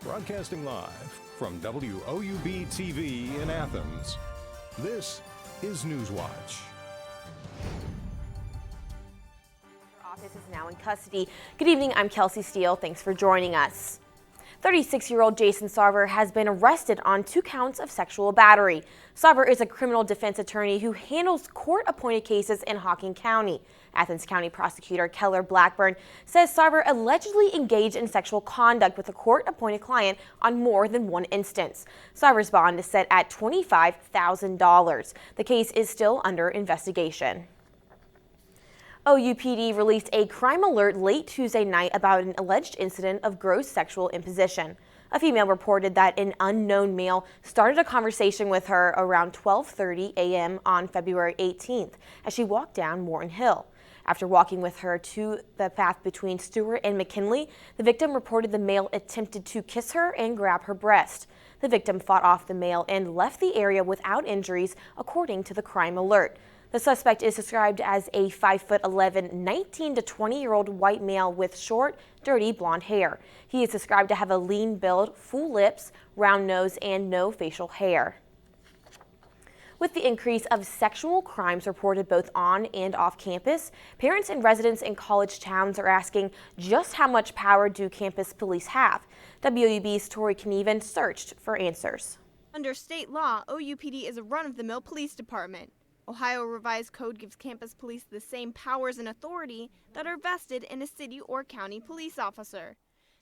Broadcasting live from WOUB TV in Athens, this is Newswatch. Office is now in custody. Good evening, I'm Kelsey Steele. Thanks for joining us. 36-year-old Jason Sarver has been arrested on 2 counts of sexual battery. Sarver is a criminal defense attorney who handles court-appointed cases in Hocking County. Athens County Prosecutor Keller Blackburn says Sarver allegedly engaged in sexual conduct with a court-appointed client on more than one instance. Sarver's bond is set at $25,000. The case is still under investigation. OUPD released a crime alert late Tuesday night about an alleged incident of gross sexual imposition. A female reported that an unknown male started a conversation with her around 12:30 a.m. on February 18th as she walked down Morton Hill. After walking with her to the path between Stewart and McKinley, the victim reported the male attempted to kiss her and grab her breast. The victim fought off the male and left the area without injuries, according to the crime alert. The suspect is described as a 5'11", 19 to 20-year-old white male with short, dirty blonde hair. He is described to have a lean build, full lips, round nose, and no facial hair. With the increase of sexual crimes reported both on and off campus, parents and residents in college towns are asking just how much power do campus police have? WUB's Tori Knieven searched for answers. Under state law, OUPD is a run-of-the-mill police department. Ohio Revised Code gives campus police the same powers and authority that are vested in a city or county police officer.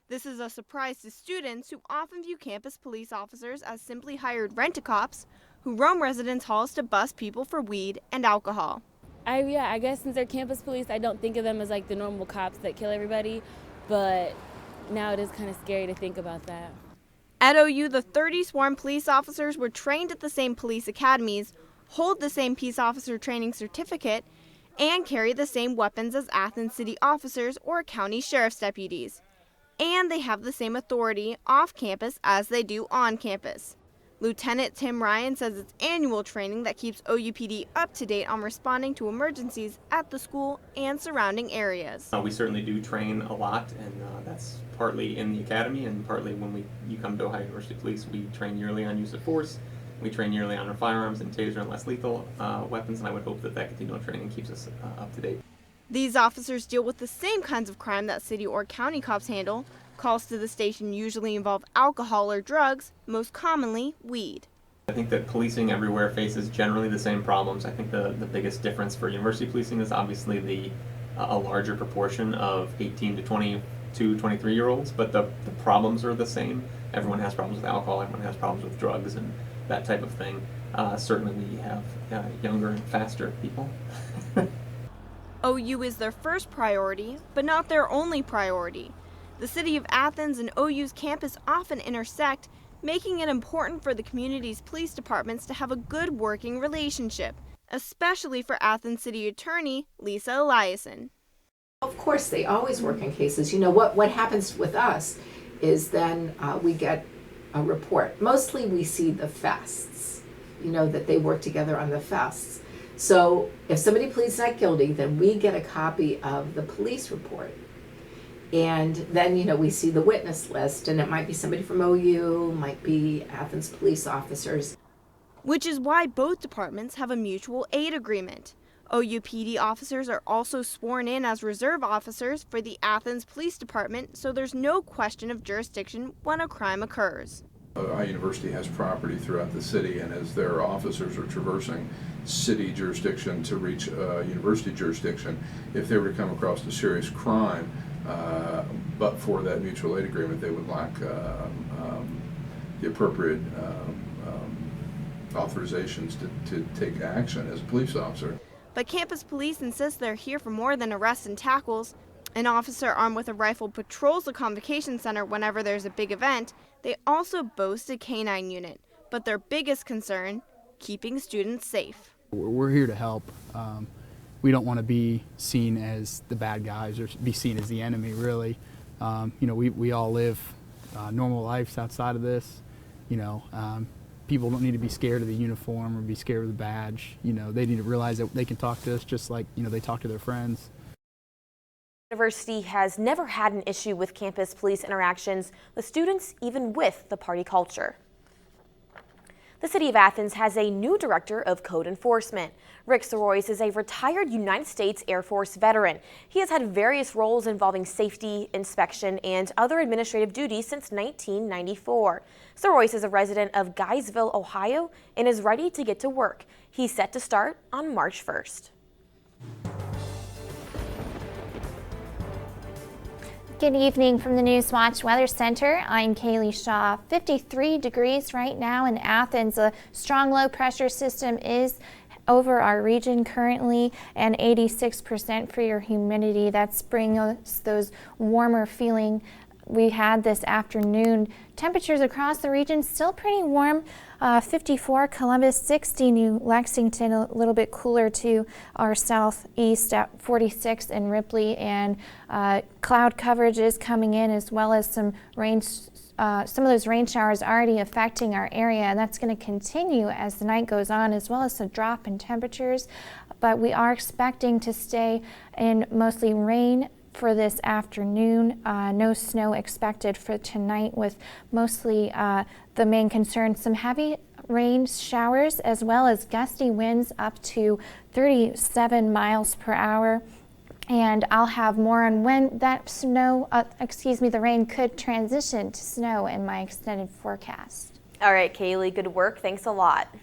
This is a surprise to students who often view campus police officers as simply hired rent-a-cops who roam residence halls to bust people for weed and alcohol. I guess since they're campus police, I don't think of them as like the normal cops that kill everybody, but now it is kind of scary to think about that. At OU, the 30 sworn police officers were trained at the same police academies, hold the same peace officer training certificate, and carry the same weapons as Athens city officers or county sheriff's deputies. And they have the same authority off campus as they do on campus. Lieutenant Tim Ryan says it's annual training that keeps OUPD up to date on responding to emergencies at the school and surrounding areas. We certainly do train a lot, and that's partly in the academy and partly when you come to Ohio University Police. We train yearly on use of force. We train yearly on our firearms and taser and less lethal weapons, and I would hope that continual training keeps us up to date. These officers deal with the same kinds of crime that city or county cops handle. Calls to the station usually involve alcohol or drugs, most commonly weed. I think that policing everywhere faces generally the same problems. I think the biggest difference for university policing is obviously a larger proportion of 18 to 22, 23-year-olds, but the problems are the same. Everyone has problems with alcohol, everyone has problems with drugs and that type of thing. Certainly we have younger and faster people. OU is their first priority, but not their only priority. The city of Athens and OU's campus often intersect, making it important for the community's police departments to have a good working relationship, especially for Athens City Attorney Lisa Eliason. Of course, they always work in cases. You know, what happens with us is then we get a report. Mostly we see the fests, you know, that they work together on the fests. So if somebody pleads not guilty, then we get a copy of the police report. And then, you know, we see the witness list, and it might be somebody from OU, might be Athens police officers. Which is why both departments have a mutual aid agreement. OUPD officers are also sworn in as reserve officers for the Athens Police Department, so there's no question of jurisdiction when a crime occurs. Our university has property throughout the city, and as their officers are traversing city jurisdiction to reach university jurisdiction, if they were to come across a serious crime, but for that mutual aid agreement, they would lack the appropriate authorizations to take action as a police officer. But campus police insist they're here for more than arrests and tackles. An officer armed with a rifle patrols the convocation center whenever there's a big event. They also boast a canine unit, but their biggest concern, keeping students safe. We're here to help. We don't want to be seen as the bad guys or be seen as the enemy, really. You know, we all live normal lives outside of this. You know, people don't need to be scared of the uniform or be scared of the badge. You know, they need to realize that they can talk to us just like, you know, they talk to their friends. University has never had an issue with campus police interactions with students, even with the party culture. The City of Athens has a new director of code enforcement. Rick Sorois is a retired United States Air Force veteran. He has had various roles involving safety, inspection, and other administrative duties since 1994. Sorois is a resident of Guysville, Ohio, and is ready to get to work. He's set to start on March 1st. Good evening from the Newswatch Weather Center. I'm Kaylee Shaw. 53 degrees right now in Athens. A strong low pressure system is over our region currently, and 86% for your humidity. That's bringing us those warmer feeling we had this afternoon. Temperatures across the region still pretty warm. 54 Columbus, 60 New Lexington, a little bit cooler to our southeast at 46 in Ripley, and cloud coverage is coming in, as well as some rain. Some of those rain showers already affecting our area, and that's going to continue as the night goes on, as well as a drop in temperatures. But we are expecting to stay in mostly rain for this afternoon. No snow expected for tonight, with mostly the main concern some heavy rain showers, as well as gusty winds up to 37 miles per hour. And I'll have more on when that the rain could transition to snow in my extended forecast. All right, Kaylee, good work. Thanks a lot.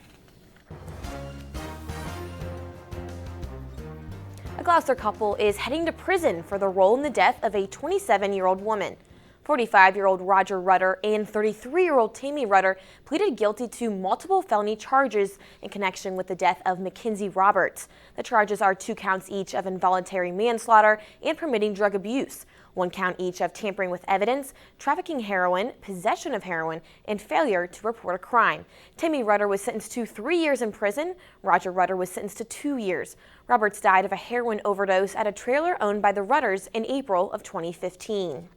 A Gloucester couple is heading to prison for their role in the death of a 27-year-old woman. 45-year-old Roger Rutter and 33-year-old Tammy Rutter pleaded guilty to multiple felony charges in connection with the death of Mackenzie Roberts. The charges are 2 counts each of involuntary manslaughter and permitting drug abuse, 1 count each of tampering with evidence, trafficking heroin, possession of heroin, and failure to report a crime. Tammy Rutter was sentenced to 3 years in prison. Roger Rutter was sentenced to 2 years. Roberts died of a heroin overdose at a trailer owned by the Rutters in April of 2015.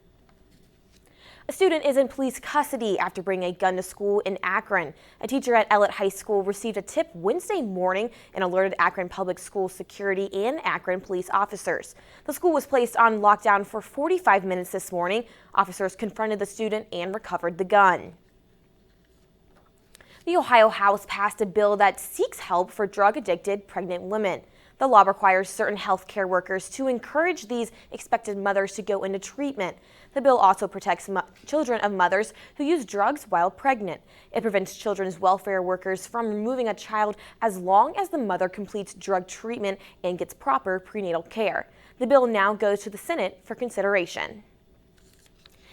A student is in police custody after bringing a gun to school in Akron. A teacher at Ellett High School received a tip Wednesday morning and alerted Akron Public School security and Akron police officers. The school was placed on lockdown for 45 minutes this morning. Officers confronted the student and recovered the gun. The Ohio House passed a bill that seeks help for drug-addicted pregnant women. The law requires certain health care workers to encourage these expected mothers to go into treatment. The bill also protects children of mothers who use drugs while pregnant. It prevents children's welfare workers from removing a child as long as the mother completes drug treatment and gets proper prenatal care. The bill now goes to the Senate for consideration.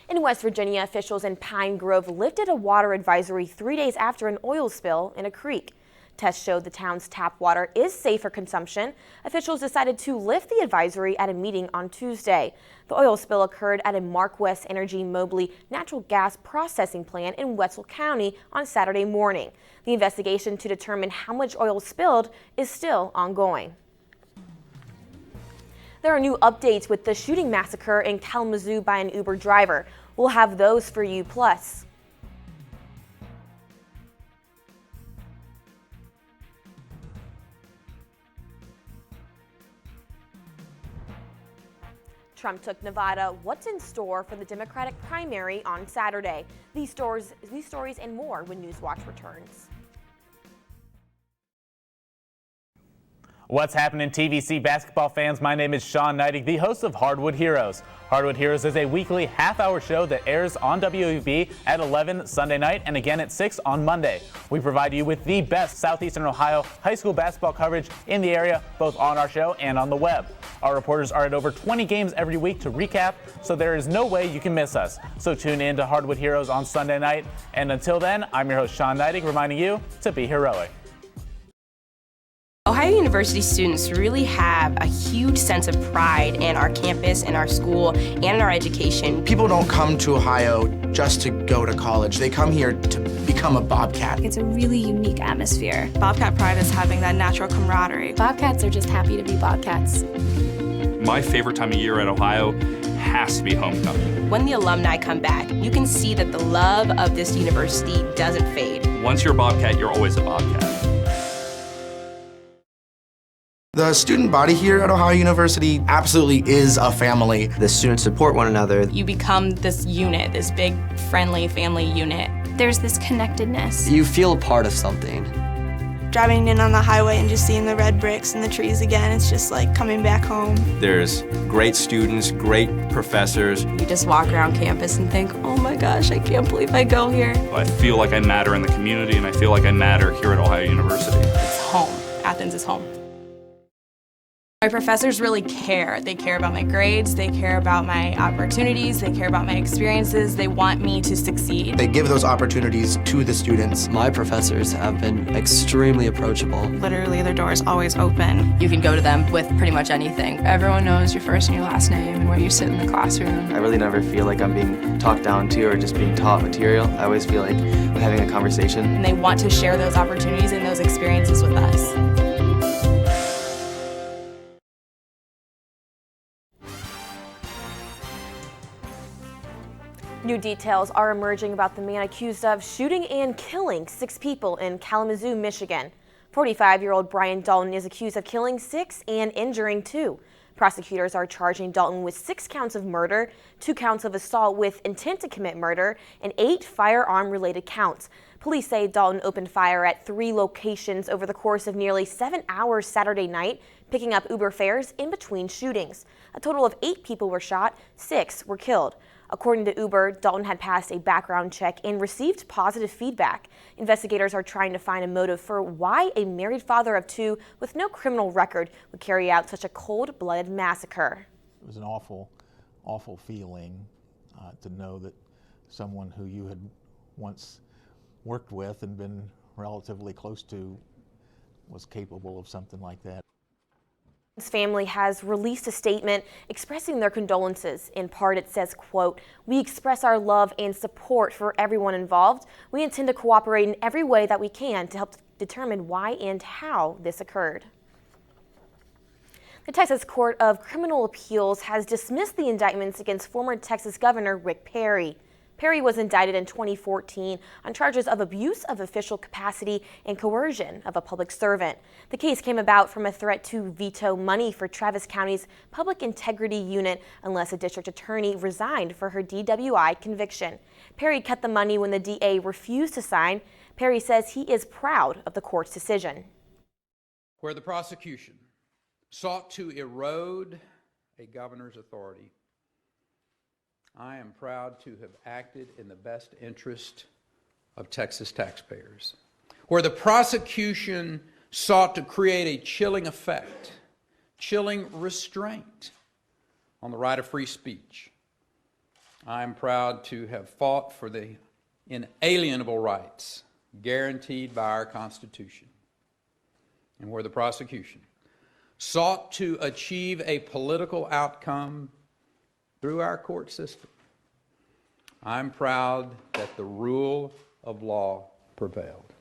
In West Virginia, officials in Pine Grove lifted a water advisory 3 days after an oil spill in a creek. Tests showed the town's tap water is safe for consumption. Officials decided to lift the advisory at a meeting on Tuesday. The oil spill occurred at a Mark West Energy Mobley natural gas processing plant in Wetzel County on Saturday morning. The investigation to determine how much oil spilled is still ongoing. There are new updates with the shooting massacre in Kalamazoo by an Uber driver. We'll have those for you. Plus, Trump took Nevada. What's in store for the Democratic primary on Saturday? These stories and more when Newswatch returns. What's happening, TVC basketball fans? My name is Sean Neidig, the host of Hardwood Heroes. Hardwood Heroes is a weekly half-hour show that airs on WOUB at 11 Sunday night and again at 6 on Monday. We provide you with the best Southeastern Ohio high school basketball coverage in the area, both on our show and on the web. Our reporters are at over 20 games every week to recap, so there is no way you can miss us. So tune in to Hardwood Heroes on Sunday night. And until then, I'm your host, Sean Neidig, reminding you to be heroic. Ohio University students really have a huge sense of pride in our campus, in our school, and in our education. People don't come to Ohio just to go to college. They come here to become a Bobcat. It's a really unique atmosphere. Bobcat pride is having that natural camaraderie. Bobcats are just happy to be Bobcats. My favorite time of year at Ohio has to be homecoming. When the alumni come back, you can see that the love of this university doesn't fade. Once you're a Bobcat, you're always a Bobcat. The student body here at Ohio University absolutely is a family. The students support one another. You become this unit, this big, friendly family unit. There's this connectedness. You feel a part of something. Driving in on the highway and just seeing the red bricks and the trees again, it's just like coming back home. There's great students, great professors. You just walk around campus and think, oh my gosh, I can't believe I go here. I feel like I matter in the community, and I feel like I matter here at Ohio University. It's home. Athens is home. My professors really care. They care about my grades, they care about my opportunities, they care about my experiences, they want me to succeed. They give those opportunities to the students. My professors have been extremely approachable. Literally, their door is always open. You can go to them with pretty much anything. Everyone knows your first and your last name and where you sit in the classroom. I really never feel like I'm being talked down to or just being taught material. I always feel like we're having a conversation. And they want to share those opportunities and those experiences with us. New details are emerging about the man accused of shooting and killing 6 people in Kalamazoo, Michigan. 45-year-old Brian Dalton is accused of killing 6 and injuring 2. Prosecutors are charging Dalton with 6 counts of murder, 2 counts of assault with intent to commit murder, and 8 firearm-related counts. Police say Dalton opened fire at 3 locations over the course of nearly 7 hours Saturday night, picking up Uber fares in between shootings. A total of 8 people were shot, 6 were killed. According to Uber, Dalton had passed a background check and received positive feedback. Investigators are trying to find a motive for why a married father of 2 with no criminal record would carry out such a cold-blooded massacre. It was an awful, awful feeling to know that someone who you had once worked with and been relatively close to was capable of something like that. His family has released a statement expressing their condolences. In part, it says, quote, "We express our love and support for everyone involved. We intend to cooperate in every way that we can to help determine why and how this occurred." The Texas Court of Criminal Appeals has dismissed the indictments against former Texas Governor Rick Perry. Perry was indicted in 2014 on charges of abuse of official capacity and coercion of a public servant. The case came about from a threat to veto money for Travis County's Public Integrity Unit unless a district attorney resigned for her DWI conviction. Perry cut the money when the DA refused to sign. Perry says he is proud of the court's decision. Where the prosecution sought to erode a governor's authority, I am proud to have acted in the best interest of Texas taxpayers. Where the prosecution sought to create a chilling effect, chilling restraint on the right of free speech, I am proud to have fought for the inalienable rights guaranteed by our Constitution. And where the prosecution sought to achieve a political outcome through our court system, I'm proud that the rule of law prevailed.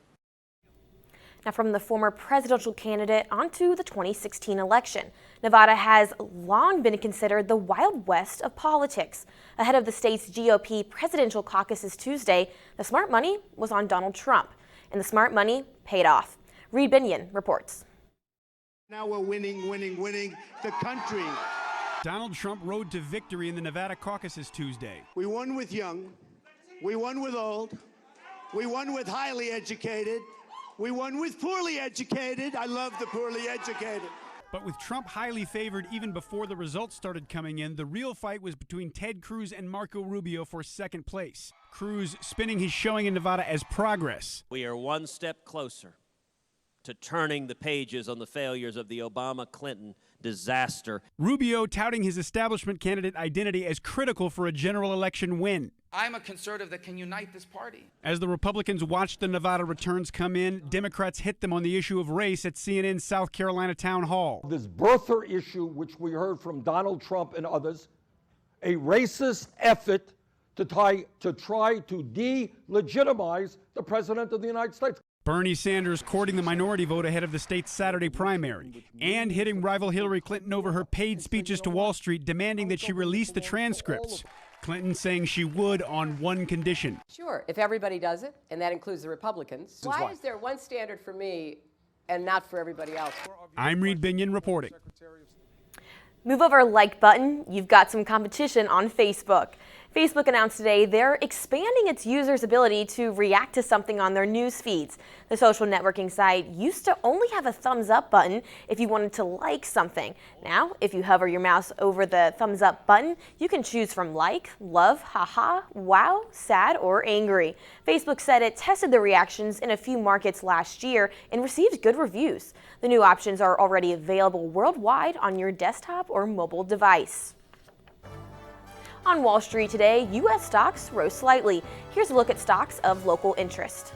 Now, from the former presidential candidate onto the 2016 election. Nevada has long been considered the Wild West of politics. Ahead of the state's GOP presidential caucuses Tuesday, the smart money was on Donald Trump, and the smart money paid off. Reed Binion reports. Now we're winning the country. Donald Trump rode to victory in the Nevada caucuses Tuesday. We won with young, we won with old, we won with highly educated, we won with poorly educated. I love the poorly educated. But with Trump highly favored even before the results started coming in, the real fight was between Ted Cruz and Marco Rubio for second place. Cruz spinning his showing in Nevada as progress. We are one step closer to turning the pages on the failures of the Obama-Clinton disaster. Rubio touting his establishment candidate identity as critical for a general election win. I'm a conservative that can unite this party. As the Republicans watched the Nevada returns come in, Democrats hit them on the issue of race at CNN's South Carolina town hall. This birther issue, which we heard from Donald Trump and others, a racist effort to try to delegitimize the President of the United States. Bernie Sanders courting the minority vote ahead of the state's Saturday primary and hitting rival Hillary Clinton over her paid speeches to Wall Street, demanding that she release the transcripts. Clinton saying she would on one condition. Sure, if everybody does it, and that includes the Republicans. Why is there one standard for me and not for everybody else. I'm Reed Binion reporting. Move over like button, you've got some competition on Facebook. Facebook announced today they're expanding its users' ability to react to something on their news feeds. The social networking site used to only have a thumbs up button if you wanted to like something. Now, if you hover your mouse over the thumbs up button, you can choose from like, love, haha, wow, sad, or angry. Facebook said it tested the reactions in a few markets last year and received good reviews. The new options are already available worldwide on your desktop or mobile device. On Wall Street today, U.S. stocks rose slightly. Here's a look at stocks of local interest.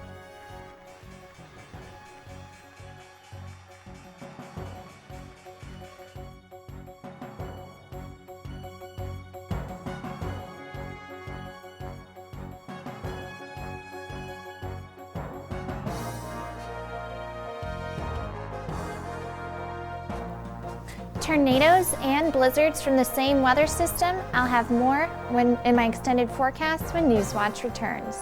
Tornadoes and blizzards from the same weather system. I'll have more in my extended forecast when Newswatch returns.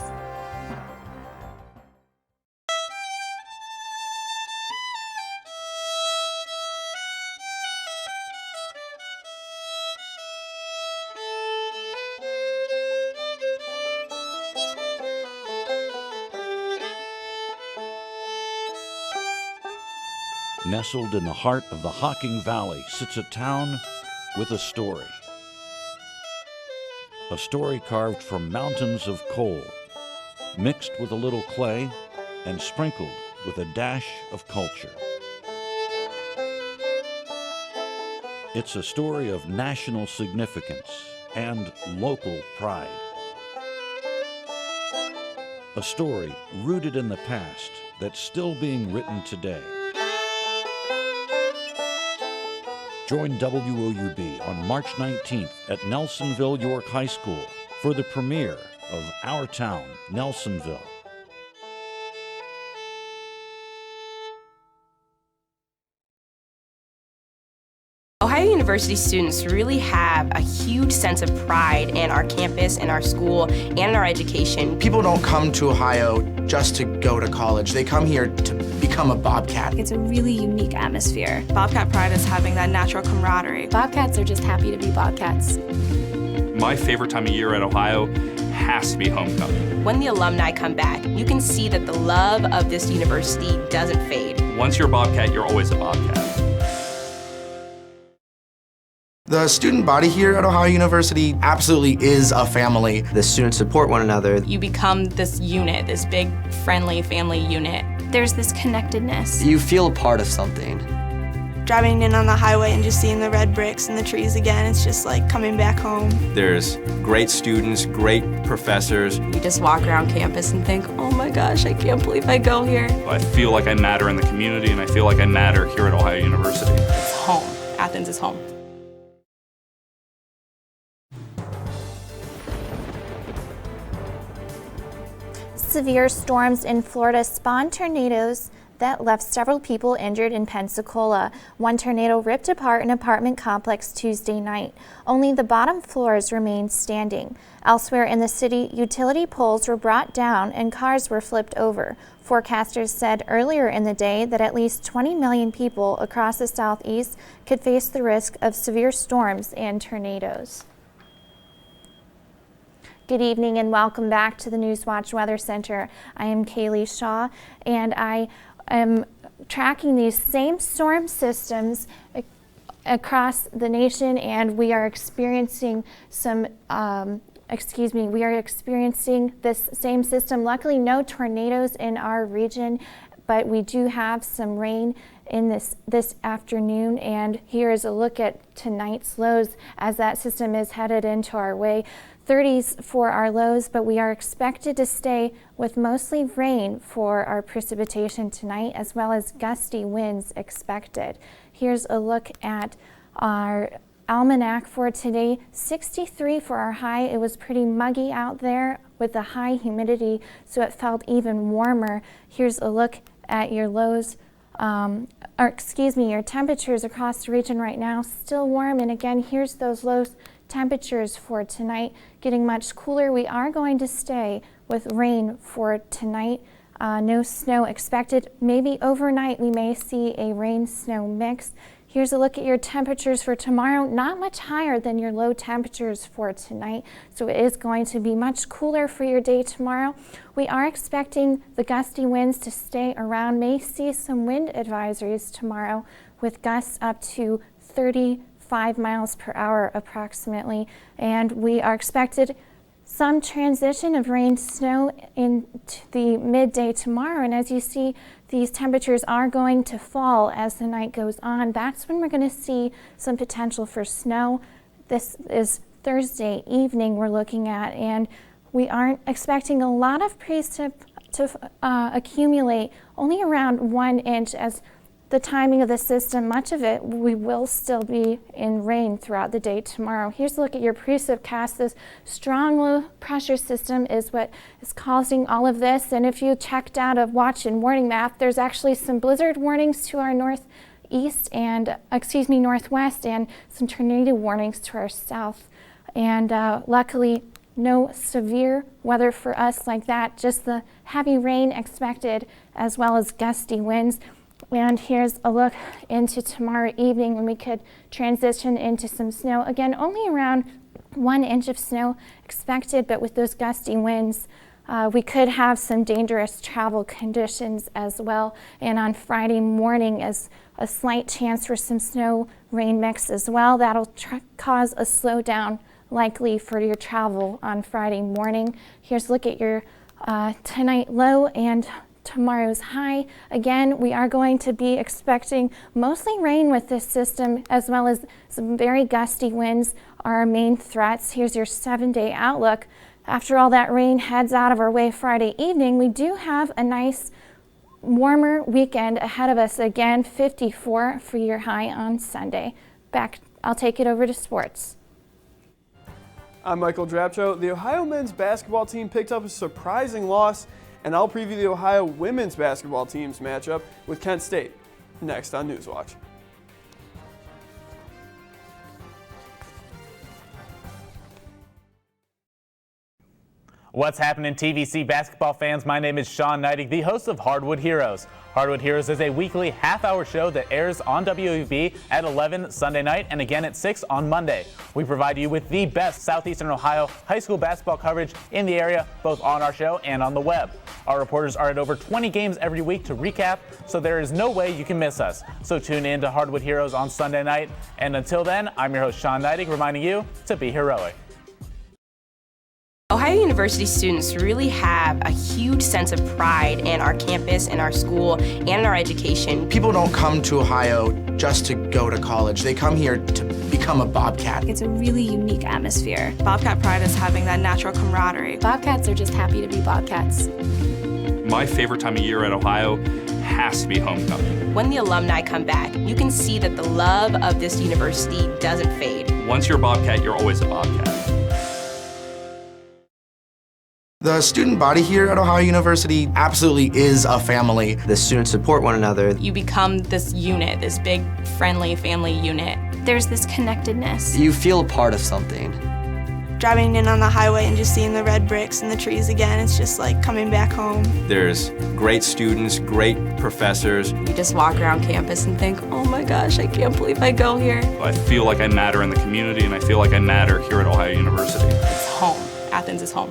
Nestled in the heart of the Hocking Valley sits a town with a story. A story carved from mountains of coal, mixed with a little clay and sprinkled with a dash of culture. It's a story of national significance and local pride. A story rooted in the past that's still being written today. Join WOUB on March 19th at Nelsonville York High School for the premiere of Our Town, Nelsonville. Ohio University students really have a huge sense of pride in our campus, in our school, and in our education. People don't come to Ohio just to go to college. They come here to become a Bobcat. It's a really unique atmosphere. Bobcat pride is having that natural camaraderie. Bobcats are just happy to be Bobcats. My favorite time of year at Ohio has to be homecoming. When the alumni come back, you can see that the love of this university doesn't fade. Once you're a Bobcat, you're always a Bobcat. The student body here at Ohio University absolutely is a family. The students support one another. You become this unit, this big, friendly family unit. There's this connectedness. You feel a part of something. Driving in on the highway and just seeing the red bricks and the trees again, it's just like coming back home. There's great students, great professors. You just walk around campus and think, oh my gosh, I can't believe I go here. I feel like I matter in the community, and I feel like I matter here at Ohio University. It's home. Athens is home. Severe storms in Florida spawned tornadoes that left several people injured in Pensacola. One tornado ripped apart an apartment complex Tuesday night. Only the bottom floors remained standing. Elsewhere in the city, utility poles were brought down and cars were flipped over. Forecasters said earlier in the day that at least 20 million people across the southeast could face the risk of severe storms and tornadoes. Good evening and welcome back to the Newswatch Weather Center. I am Kaylee Shaw and I am tracking these same storm systems across the nation, and we are experiencing we are experiencing this same system. Luckily, no tornadoes in our region, but we do have some rain in this afternoon, and here is a look at tonight's lows as that system is headed into our way. 30s for our lows, but we are expected to stay with mostly rain for our precipitation tonight, as well as gusty winds expected. Here's a look at our almanac for today. 63 for our high. It was pretty muggy out there with the high humidity, so it felt even warmer. Here's a look at your lows, your temperatures across the region right now. Still warm, and again, here's those lows. Temperatures for tonight getting much cooler. We are going to stay with rain for tonight. No snow expected. Maybe overnight we may see a rain-snow mix. Here's a look at your temperatures for tomorrow. Not much higher than your low temperatures for tonight, so it is going to be much cooler for your day tomorrow. We are expecting the gusty winds to stay around. May see some wind advisories tomorrow with gusts up to 35 miles per hour approximately, and we are expected some transition of rain, snow into the midday tomorrow. And as you see, these temperatures are going to fall as the night goes on. That's when we're going to see some potential for snow. This is Thursday evening we're looking at, and we aren't expecting a lot of precip to accumulate, only around 1 inch. As the timing of the system, much of it, we will still be in rain throughout the day tomorrow. Here's a look at your precipcast. This strong low pressure system is what is causing all of this. And if you checked out a watch and warning map, there's actually some blizzard warnings to our northwest and some tornado warnings to our south. And luckily, no severe weather for us like that, just the heavy rain expected as well as gusty winds. And here's a look into tomorrow evening when we could transition into some snow. Again, only around 1 inch of snow expected, but with those gusty winds, we could have some dangerous travel conditions as well. And on Friday morning, as a slight chance for some snow rain mix as well. That'll cause a slowdown likely for your travel on Friday morning. Here's a look at your tonight low and tomorrow's high. Again, we are going to be expecting mostly rain with this system, as well as some very gusty winds are our main threats. Here's your 7-day outlook. After all that rain heads out of our way Friday evening, we do have a nice warmer weekend ahead of us. Again, 54 for your high on Sunday. I'll take it over to sports. I'm Michael Drapcho. The Ohio men's basketball team picked up a surprising loss, and I'll preview the Ohio women's basketball team's matchup with Kent State next on Newswatch. What's happening, TVC basketball fans? My name is Sean Neidig, the host of Hardwood Heroes. Hardwood Heroes is a weekly half-hour show that airs on WOUB at 11 Sunday night and again at 6 on Monday. We provide you with the best Southeastern Ohio high school basketball coverage in the area, both on our show and on the web. Our reporters are at over 20 games every week to recap, so there is no way you can miss us. So tune in to Hardwood Heroes on Sunday night. And until then, I'm your host, Sean Neidig, reminding you to be heroic. Ohio University students really have a huge sense of pride in our campus, in our school, and in our education. People don't come to Ohio just to go to college. They come here to become a Bobcat. It's a really unique atmosphere. Bobcat pride is having that natural camaraderie. Bobcats are just happy to be Bobcats. My favorite time of year at Ohio has to be homecoming. When the alumni come back, you can see that the love of this university doesn't fade. Once you're a Bobcat, you're always a Bobcat. The student body here at Ohio University absolutely is a family. The students support one another. You become this unit, this big, friendly family unit. There's this connectedness. You feel a part of something. Driving in on the highway and just seeing the red bricks and the trees again, it's just like coming back home. There's great students, great professors. You just walk around campus and think, oh my gosh, I can't believe I go here. I feel like I matter in the community, and I feel like I matter here at Ohio University. It's home. Athens is home.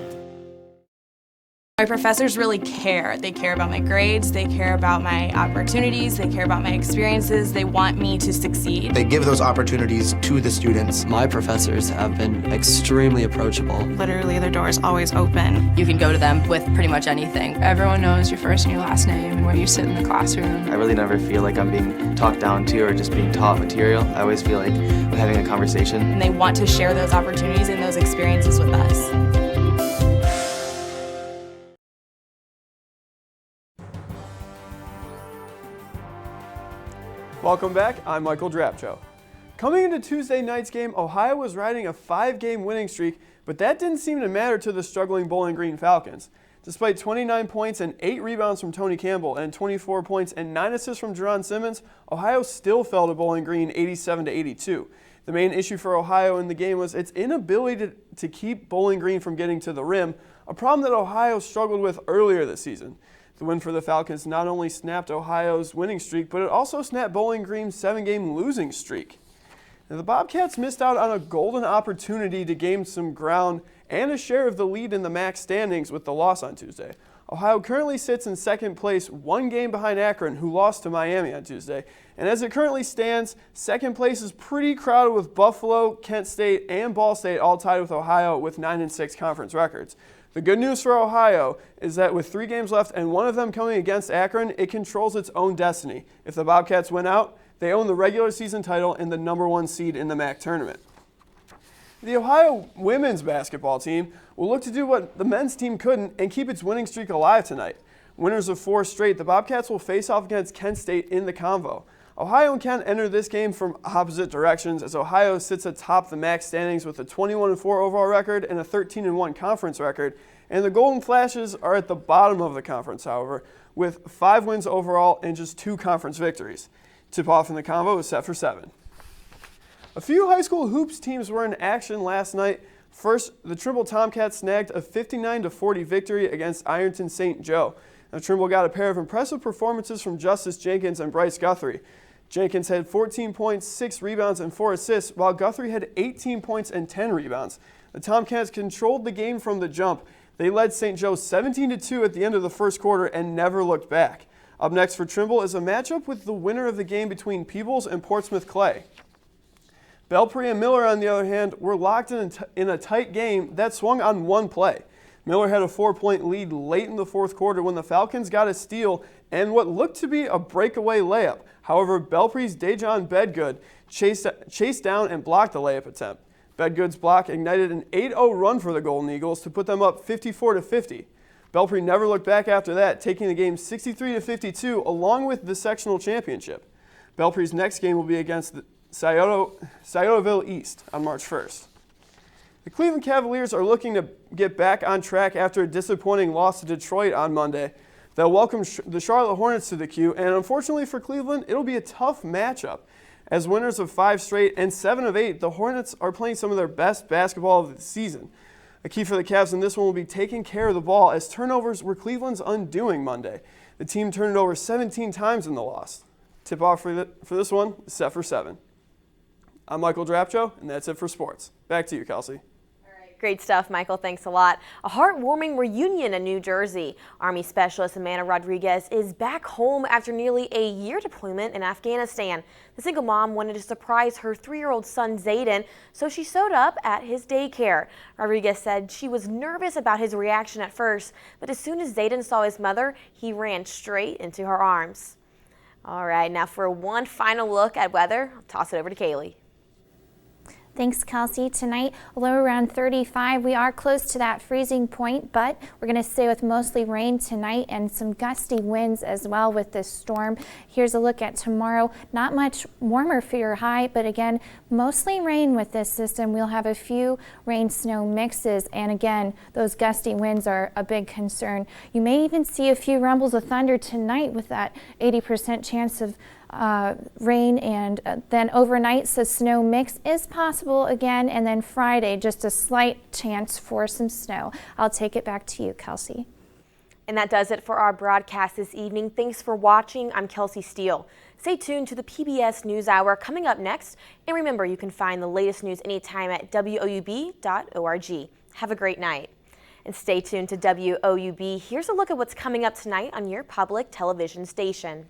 My professors really care. They care about my grades, they care about my opportunities, they care about my experiences, they want me to succeed. They give those opportunities to the students. My professors have been extremely approachable. Literally, their door is always open. You can go to them with pretty much anything. Everyone knows your first and your last name and where you sit in the classroom. I really never feel like I'm being talked down to or just being taught material. I always feel like I'm having a conversation. And they want to share those opportunities and those experiences with us. Welcome back, I'm Michael Drapcho. Coming into Tuesday night's game, Ohio was riding a 5-game winning streak, but that didn't seem to matter to the struggling Bowling Green Falcons. Despite 29 points and 8 rebounds from Tony Campbell and 24 points and 9 assists from Jerron Simmons, Ohio still fell to Bowling Green 87-82. The main issue for Ohio in the game was its inability to keep Bowling Green from getting to the rim, a problem that Ohio struggled with earlier this season. The win for the Falcons not only snapped Ohio's winning streak, but it also snapped Bowling Green's 7-game losing streak. Now, the Bobcats missed out on a golden opportunity to gain some ground and a share of the lead in the MAC standings with the loss on Tuesday. Ohio currently sits in second place, 1 game behind Akron, who lost to Miami on Tuesday. And as it currently stands, second place is pretty crowded with Buffalo, Kent State, and Ball State all tied with Ohio with 9-6 conference records. The good news for Ohio is that with 3 games left and one of them coming against Akron, it controls its own destiny. If the Bobcats win out, they own the regular season title and the #1 seed in the MAC tournament. The Ohio women's basketball team will look to do what the men's team couldn't and keep its winning streak alive tonight. Winners of 4 straight, the Bobcats will face off against Kent State in the Convo. Ohio and Kent enter this game from opposite directions as Ohio sits atop the MAC standings with a 21-4 overall record and a 13-1 conference record, and the Golden Flashes are at the bottom of the conference, however, with 5 wins overall and just 2 conference victories. Tip-off in the Convo is set for 7. A few high school hoops teams were in action last night. First, the Trimble Tomcats snagged a 59-40 victory against Ironton St. Joe. Now, Trimble got a pair of impressive performances from Justice Jenkins and Bryce Guthrie. Jenkins had 14 points, 6 rebounds, and 4 assists, while Guthrie had 18 points and 10 rebounds. The Tomcats controlled the game from the jump. They led St. Joe 17-2 at the end of the first quarter and never looked back. Up next for Trimble is a matchup with the winner of the game between Peebles and Portsmouth Clay. Belpre and Miller, on the other hand, were locked in a tight game that swung on 1 play. Miller had a 4-point lead late in the fourth quarter when the Falcons got a steal and what looked to be a breakaway layup. However, Belpre's Dejon Bedgood chased down and blocked the layup attempt. Bedgood's block ignited an 8-0 run for the Golden Eagles to put them up 54-50. Belpre never looked back after that, taking the game 63-52 along with the sectional championship. Belpre's next game will be against the Sciotoville East on March 1st. The Cleveland Cavaliers are looking to get back on track after a disappointing loss to Detroit on Monday. They'll welcome the Charlotte Hornets to the Q, and unfortunately for Cleveland, it'll be a tough matchup. As winners of 5 straight and 7 of 8, the Hornets are playing some of their best basketball of the season. A key for the Cavs in this one will be taking care of the ball, as turnovers were Cleveland's undoing Monday. The team turned it over 17 times in the loss. Tip-off for this one is set for 7. I'm Michael Drapcho, and that's it for sports. Back to you, Kelsey. Great stuff, Michael. Thanks a lot. A heartwarming reunion in New Jersey. Army Specialist Amanda Rodriguez is back home after nearly a year deployment in Afghanistan. The single mom wanted to surprise her 3-year-old son, Zayden, so she showed up at his daycare. Rodriguez said she was nervous about his reaction at first, but as soon as Zayden saw his mother, he ran straight into her arms. All right, now for one final look at weather, I'll toss it over to Kaylee. Thanks, Kelsey. Tonight, a low around 35. We are close to that freezing point, but we're going to stay with mostly rain tonight and some gusty winds as well with this storm. Here's a look at tomorrow. Not much warmer for your high, but again, mostly rain with this system. We'll have a few rain-snow mixes, and again, those gusty winds are a big concern. You may even see a few rumbles of thunder tonight with that 80% chance of rain, and then overnight, so snow mix is possible again, and then Friday, just a slight chance for some snow. I'll take it back to you, Kelsey. And that does it for our broadcast this evening. Thanks for watching. I'm Kelsey Steele. Stay tuned to the PBS NewsHour coming up next. And remember, you can find the latest news anytime at WOUB.org. Have a great night. And stay tuned to WOUB. Here's a look at what's coming up tonight on your public television station.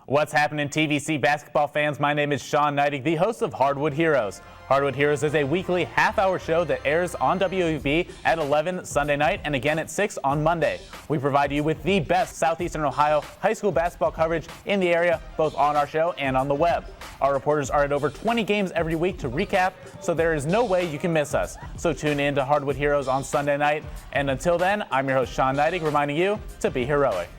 What's happening, TVC basketball fans? My name is Sean Neidig, the host of Hardwood Heroes. Hardwood Heroes is a weekly half-hour show that airs on WOUB at 11 Sunday night and again at 6 on Monday. We provide you with the best Southeastern Ohio high school basketball coverage in the area, both on our show and on the web. Our reporters are at over 20 games every week to recap, so there is no way you can miss us. So tune in to Hardwood Heroes on Sunday night. And until then, I'm your host, Sean Neidig, reminding you to be heroic.